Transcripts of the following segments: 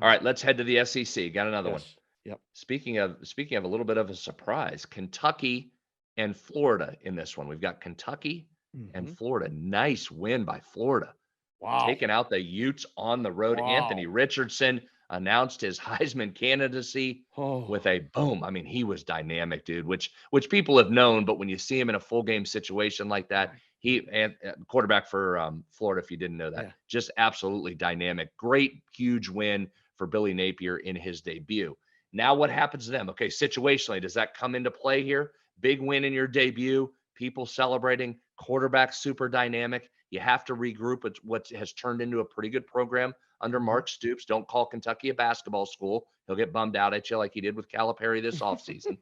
All right, let's head to the SEC. Got another one. Yes. Yep. Speaking of a little bit of a surprise, Kentucky and Florida in this one. We've got Kentucky and Hmm. Florida. Nice win by Florida, Wow. taking out the Utes on the road. Anthony Wow. Richardson announced his Heisman candidacy with Oh, a boom. I mean, he was dynamic, dude, which people have known, but when you see him in a full game situation like that, my he goodness. and quarterback for Florida, if you didn't know that, Yeah. just absolutely dynamic. Great, huge win for Billy Napier in his debut. Now, what happens to them? Okay, situationally, does that come into play here? Big win in your debut, people celebrating, quarterback super dynamic. You have to regroup with what has turned into a pretty good program under Hmm. Mark Stoops. Don't call Kentucky a basketball school. He'll get bummed out at you like he did with Calipari this offseason.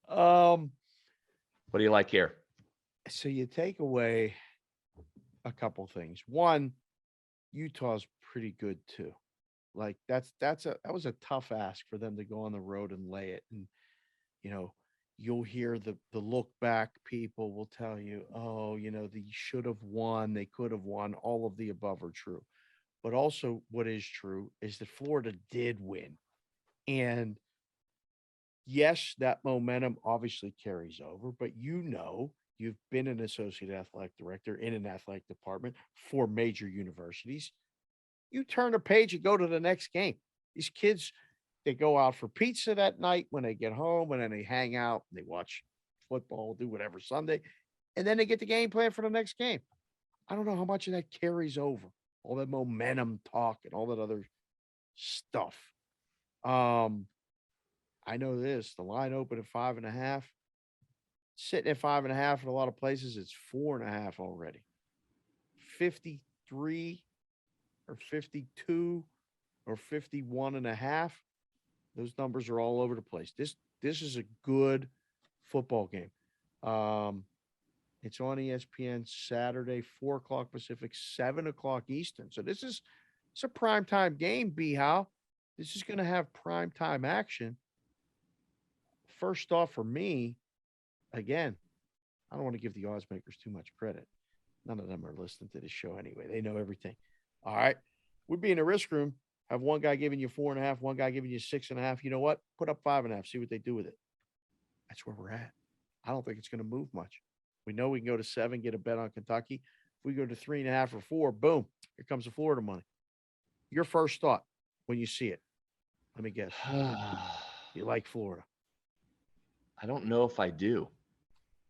um. What do you like here? So you take away a couple things. One, Utah's pretty good too. Like that was a tough ask for them to go on the road and lay it. And you know, you'll hear the look back people will tell you, oh, they should have won, they could have won. All of the above are true. But also what is true is that Florida did win. And yes, that momentum obviously carries over, but you've been an associate athletic director in an athletic department for major universities. You turn a page and go to the next game. These kids, they go out for pizza that night when they get home, and then they hang out, they watch football, do whatever Sunday, and then they get the game plan for the next game. I don't know how much of that carries over, all that momentum talk and all that other stuff. Um, I know this, the line opened at 5.5. Sitting at 5.5 in a lot of places, it's 4.5 already. 53 or 52 or 51.5. Those numbers are all over the place. This is a good football game. Um, it's on ESPN Saturday, 4 o'clock Pacific, 7 o'clock Eastern. So it's a prime time game, B How. This is going to have prime time action. First off, for me, again, I don't want to give the odds makers too much credit. None of them are listening to this show anyway. They know everything. All right. We'd be in a risk room, have one guy giving you 4.5, one guy giving you 6.5. You know what? Put up 5.5, see what they do with it. That's where we're at. I don't think it's going to move much. We know we can go to 7, get a bet on Kentucky. If we go to 3.5 or 4, boom, here comes the Florida money. Your first thought when you see it? Let me guess. You like Florida? I don't know if I do.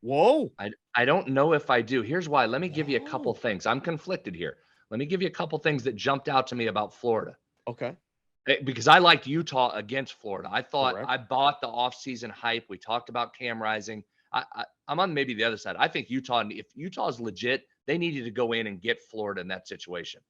Whoa. I don't know if I do. Here's why. Let me give you a couple Whoa. things. I'm conflicted here. Let me give you a couple things that jumped out to me about Florida. Okay. Because I liked Utah against Florida. Correct. I bought the offseason hype. We talked about Cam Rising. I'm on maybe the other side. I think Utah, if Utah is legit, they needed to go in and get Florida in that situation.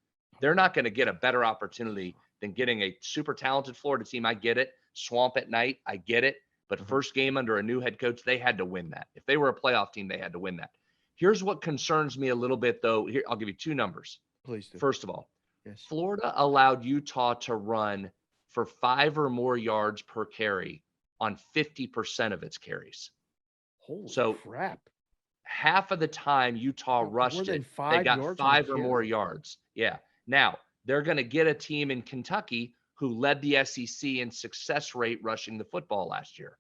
They're Okay. not going to get a better opportunity than getting a super talented Florida team. I get it. Swamp at night. I get it. But Mhm. first game under a new head coach, they had to win that. If they were a playoff team, they had to win that. Here's what concerns me a little bit, though. Here, I'll give you two numbers. Please do. First of all, Yes. Florida allowed Utah to run for 5 or more yards per carry on 50% of its carries. Holy So crap. half of the time Utah More rushed than it, they five got yards on a 5 or more carry? yards. Yeah. Now, they're going to get a team in Kentucky who led the SEC in success rate rushing the football last year.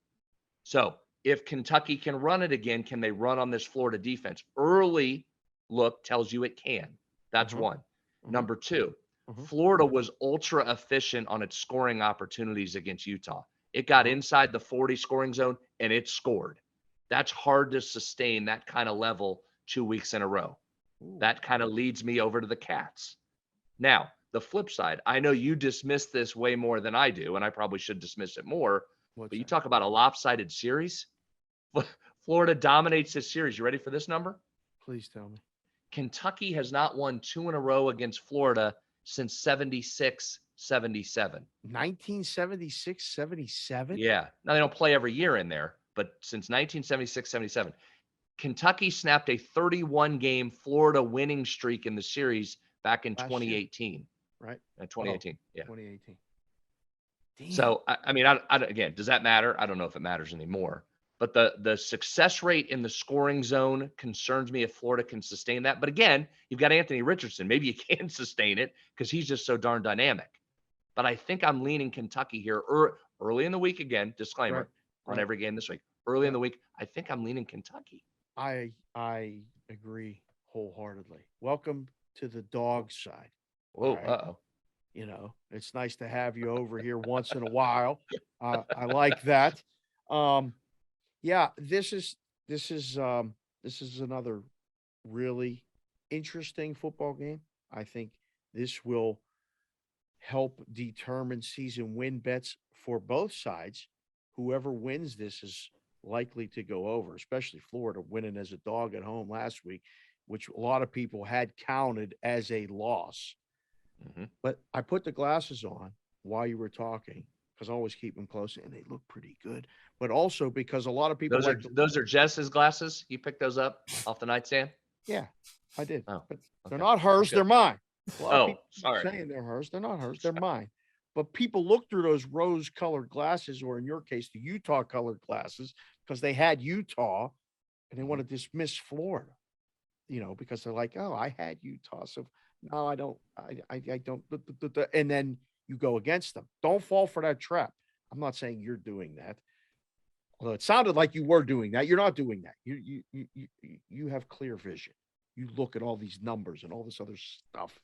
So, if Kentucky can run it again, can they run on this Florida defense? Early look tells you it can. That's Uh-huh. one. Uh-huh. Number two, Uh-huh. Florida was ultra efficient on its scoring opportunities against Utah. It got Uh-huh. inside the 40 scoring zone and it scored. That's hard to sustain that kind of level 2 weeks in a row. Ooh. That kind of leads me over to the Cats. Now, the flip side, I know you dismiss this way more than I do, and I probably should dismiss it more, but What's you that? talk about a lopsided series. Florida dominates this series. You ready for this number? Please tell me. Kentucky has not won 2 in a row against Florida since 76-77. 1976, 77? Yeah. Now they don't play every year in there, but since 1976-77, Kentucky snapped a 31 game Florida winning streak in the series back in Last year, 2018. right? Oh, 2018. Yeah. 2018. Damn. So, I mean, again, does that matter? I don't know if it matters anymore. But the success rate in the scoring zone concerns me if Florida can sustain that. But again, you've got Anthony Richardson. Maybe you can sustain it because he's just so darn dynamic. But I think I'm leaning Kentucky here early in the week again. Right. Disclaimer on Right. every game this week. Early in Right. the week, I think I'm leaning Kentucky. I agree wholeheartedly. Welcome to the dog side. Whoa, All right. uh-oh. You know, it's nice to have you over here once in a while. I like that. Yeah, this is another really interesting football game. I think this will help determine season win bets for both sides. Whoever wins this is likely to go over, especially Florida winning as a dog at home last week, which a lot of people had counted as a loss. Mm-hmm. But I put the glasses on while you were talking because I always keep them close and they look pretty good. But also because a lot of people those are Jess's glasses. You picked those up off the nightstand? Yeah, I did. Oh, But okay. they're not hers, they're mine. A lot of people sorry. saying they're hers. They're not hers, they're mine. But people look through those rose colored glasses, or in your case, the Utah colored glasses, because they had Utah and they want to dismiss Florida, you know, because they're like, oh, I had Utah. So no, I don't, I don't. And then you go against them. Don't fall for that trap. I'm not saying you're doing that. Although it sounded like you were doing that. You're not doing that. You have clear vision. You look at all these numbers and all this other stuff.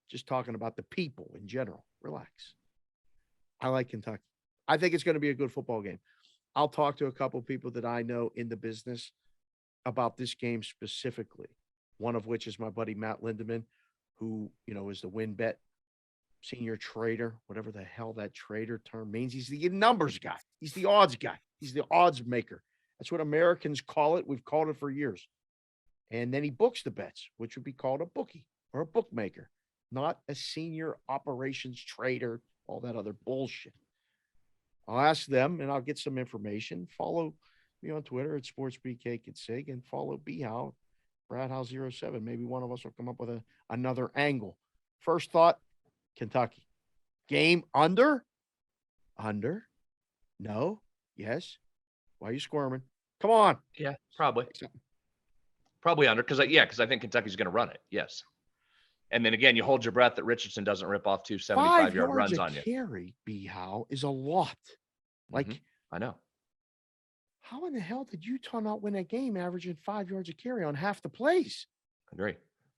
Just talking about the people in general. Relax. I like Kentucky. I think it's going to be a good football game. I'll talk to a couple of people that I know in the business about this game specifically. One of which is my buddy Matt Lindeman, who, you know, is the win bet senior trader, whatever the hell that trader term means. He's the numbers guy. He's the odds guy. He's the odds maker. That's what Americans call it. We've called it for years. And then he books the bets, which would be called a bookie or a bookmaker, not a senior operations trader, all that other bullshit. I'll ask them and I'll get some information. Follow me on Twitter at SportsBKKitsig and follow BHow, BradHow07. Maybe one of us will come up with another angle. First thought, Kentucky. Game under? Under? No? Yes? Why are you squirming? Come on. Yeah, probably. Probably under because I think Kentucky's going to run it. Yes. And then again, you hold your breath that Richardson doesn't rip off two 75-yard runs on you. Carry, BHow, is a lot. Like, I know. How in the hell did Utah not win that game averaging 5 yards a carry on half the plays? Agree.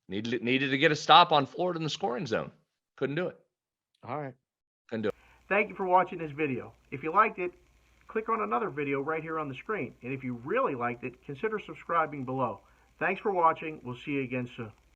Needed to get a stop on Florida in the scoring zone. Couldn't do it. All right. Couldn't do it. Thank you for watching this video. If you liked it, click on another video right here on the screen. And if you really liked it, consider subscribing below. Thanks for watching. We'll see you again soon.